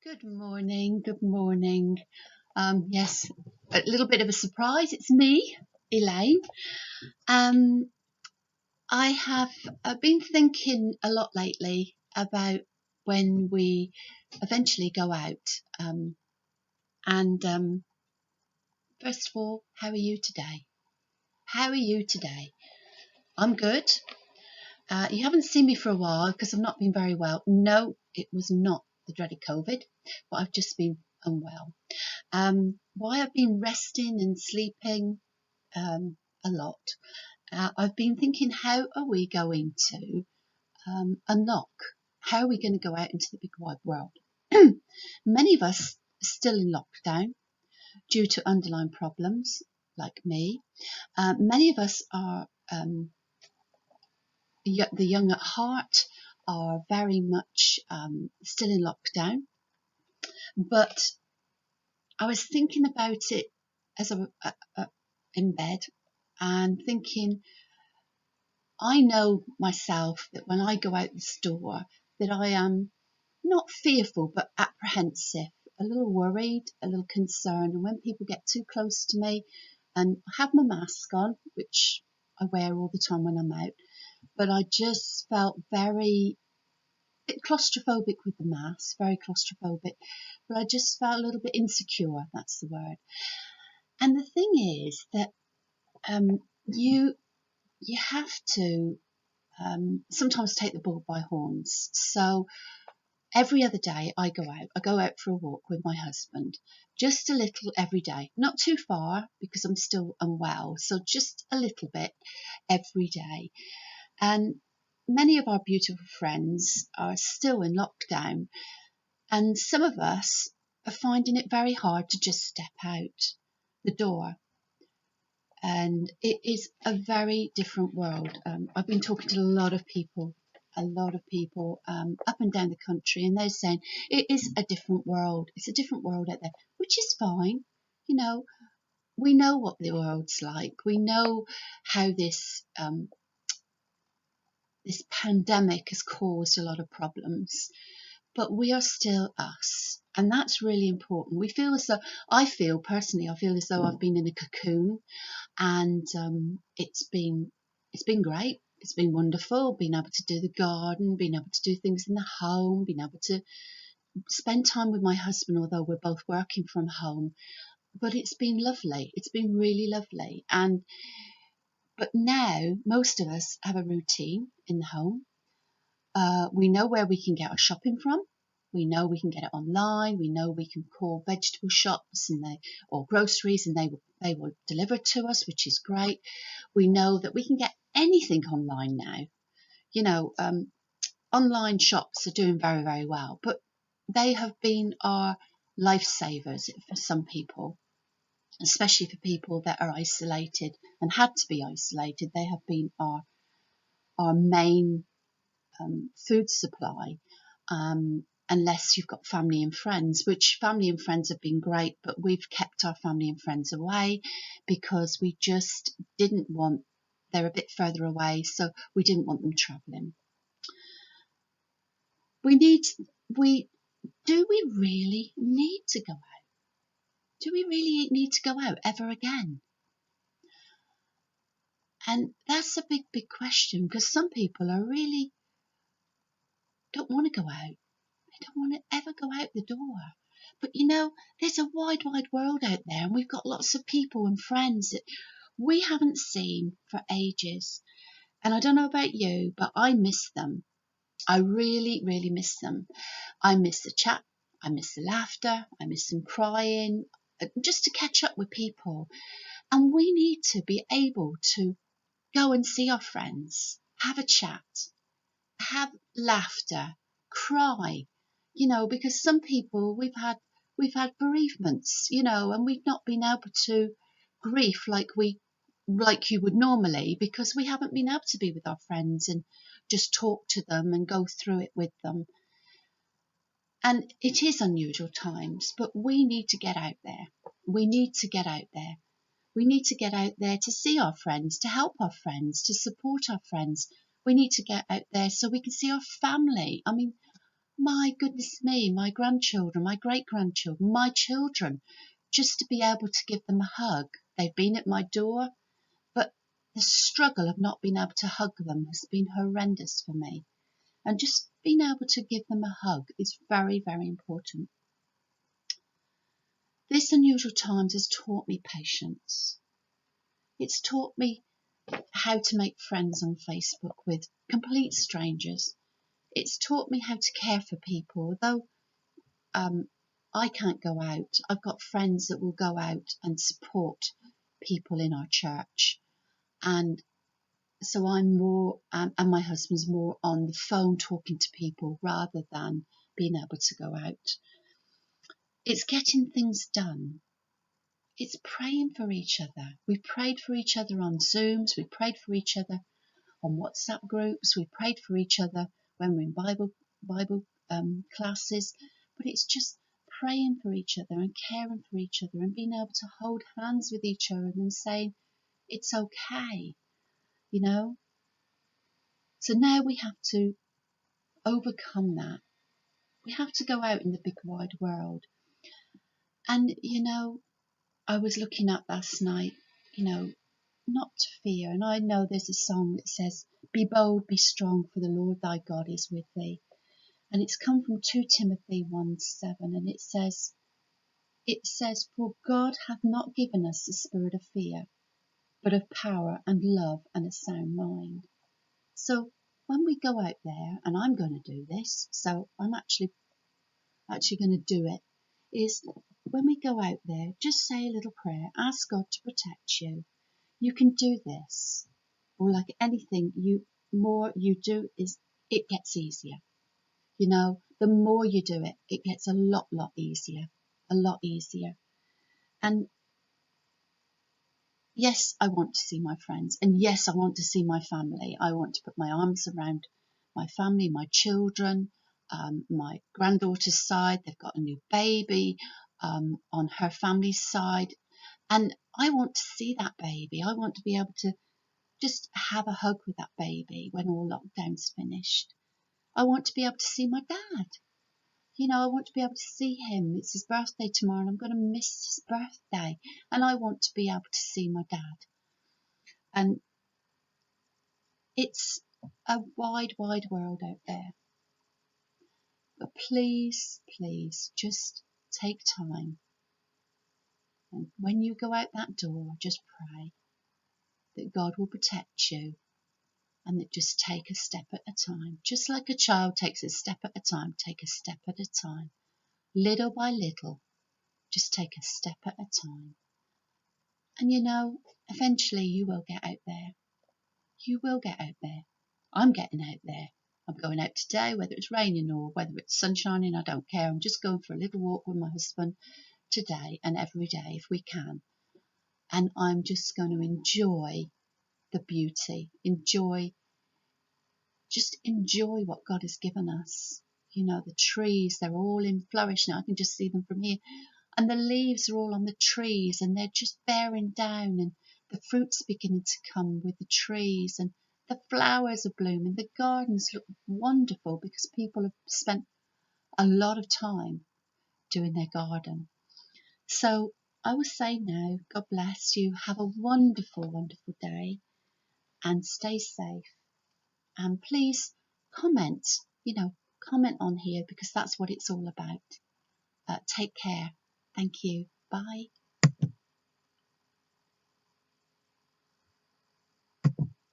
Good morning. Good morning. Yes, a little bit of a surprise. It's me, Elaine. Um, I have been thinking a lot lately about when we eventually go out. And first of all, how are you today? How are you today? I'm good. You haven't seen me for a while because I've not been very well. No, it was not the dreaded COVID, but I've just been unwell. Why I've been resting and sleeping a lot. I've been thinking, how are we going to unlock? How are we going to go out into the big wide world? Many of us are still in lockdown due to underlying problems, like me. Many of us are the young at heart are very much still in lockdown. But I was thinking about it as in bed and thinking, I know myself that when I go out this door that I am not fearful but apprehensive, a little worried, a little concerned. And when people get too close to me, and I have my mask on, which I wear all the time when I'm out, but I just felt very bit claustrophobic with the mask, very claustrophobic, but I just felt a little bit insecure, that's the word. And the thing is that um, you you have to sometimes take the bull by horns. So every other day I go out. I go out for a walk with my husband, just a little every day, not too far because I'm still unwell, so just a little bit every day. And many of our beautiful friends are still in lockdown, and some of us are finding it very hard to just step out the door. And it is a very different world. I've been talking to a lot of people up and down the country, and they're saying it is a different world. It's a different world out there, which is fine. You know, we know what the world's like. We know how this pandemic has caused a lot of problems, but we are still us, and that's really important. We feel as though I feel personally, I feel as though I've been in a cocoon, and it's been great. It's been wonderful being able to do the garden, being able to do things in the home, being able to spend time with my husband, although we're both working from home. But it's been lovely. It's been really lovely. But now most of us have a routine in the home. We know where we can get our shopping from. We know we can get it online. We know we can call vegetable shops or groceries, and they will deliver to us, which is great. We know that we can get anything online now. You know, online shops are doing very, very well, but they have been our lifesavers for some people, especially for people that are isolated and had to be isolated. They have been our main food supply, unless you've got family and friends, which family and friends have been great, but we've kept our family and friends away because we just didn't want, they're a bit further away, so we didn't want them travelling. Do we really need to go out? Do we really need to go out ever again? And that's a big, big question, because some people are really don't want to go out. They don't want to ever go out the door. But you know, there's a wide, wide world out there, and we've got lots of people and friends that we haven't seen for ages. And I don't know about you, but I miss them. I really, really miss them. I miss the chat. I miss the laughter. I miss them crying, just to catch up with people. And we need to be able to go and see our friends, have a chat, have laughter, cry, you know, because some people we've had bereavements, you know, and we've not been able to grief like you would normally, because we haven't been able to be with our friends and just talk to them and go through it with them. And it is unusual times, but we need to get out there. We need to get out there. We need to get out there to see our friends, to help our friends, to support our friends. We need to get out there so we can see our family. I mean, my goodness me, my grandchildren, my great-grandchildren, my children, just to be able to give them a hug. They've been at my door, but the struggle of not being able to hug them has been horrendous for me. And just being able to give them a hug is very, very important. This unusual times has taught me patience. It's taught me how to make friends on Facebook with complete strangers. It's taught me how to care for people, although I can't go out. I've got friends that will go out and support people in our church. And so I'm more, and my husband's more on the phone talking to people rather than being able to go out. It's getting things done. It's praying for each other. We prayed for each other on Zooms. We prayed for each other on WhatsApp groups. We prayed for each other when we're in Bible classes. But it's just praying for each other and caring for each other and being able to hold hands with each other and saying, it's okay, you know. So now we have to overcome that. We have to go out in the big wide world. And, you know, I was looking at last night, you know, not to fear. And I know there's a song that says, be bold, be strong, for the Lord thy God is with thee. And it's come from 2 Timothy 1:7, and it says, for God hath not given us the spirit of fear, but of power and love and a sound mind. So when we go out there, and I'm going to do this, so I'm actually going to do it, is when we go out there, just say a little prayer, ask God to protect you. You can do this. Or like anything, more you do is it gets easier. You know, the more you do it, it gets a lot easier, a lot easier. And yes, I want to see my friends, and yes, I want to see my family. I want to put my arms around my family, my children, my granddaughter's side. They've got a new baby on her family's side, and I want to see that baby. I want to be able to just have a hug with that baby when all lockdown's finished. I want to be able to see my dad. You know, I want to be able to see him. It's his birthday tomorrow and I'm going to miss his birthday. And I want to be able to see my dad. And it's a wide, wide world out there. But please, please, just take time. And when you go out that door, just pray that God will protect you. And that just take a step at a time. Just like a child takes a step at a time, take a step at a time. Little by little, just take a step at a time. And you know, eventually you will get out there. You will get out there. I'm getting out there. I'm going out today, whether it's raining or whether it's sunshining, I don't care. I'm just going for a little walk with my husband today and every day if we can. And I'm just going to enjoy the beauty, just enjoy what God has given us. You know, the trees, they're all in flourish now. I can just see them from here. And the leaves are all on the trees and they're just bearing down and the fruit's beginning to come with the trees and the flowers are blooming. The gardens look wonderful because people have spent a lot of time doing their garden. So I will say now, God bless you. Have a wonderful, wonderful day and stay safe. And please comment, comment on here because that's what it's all about. Take care. Thank you. Bye.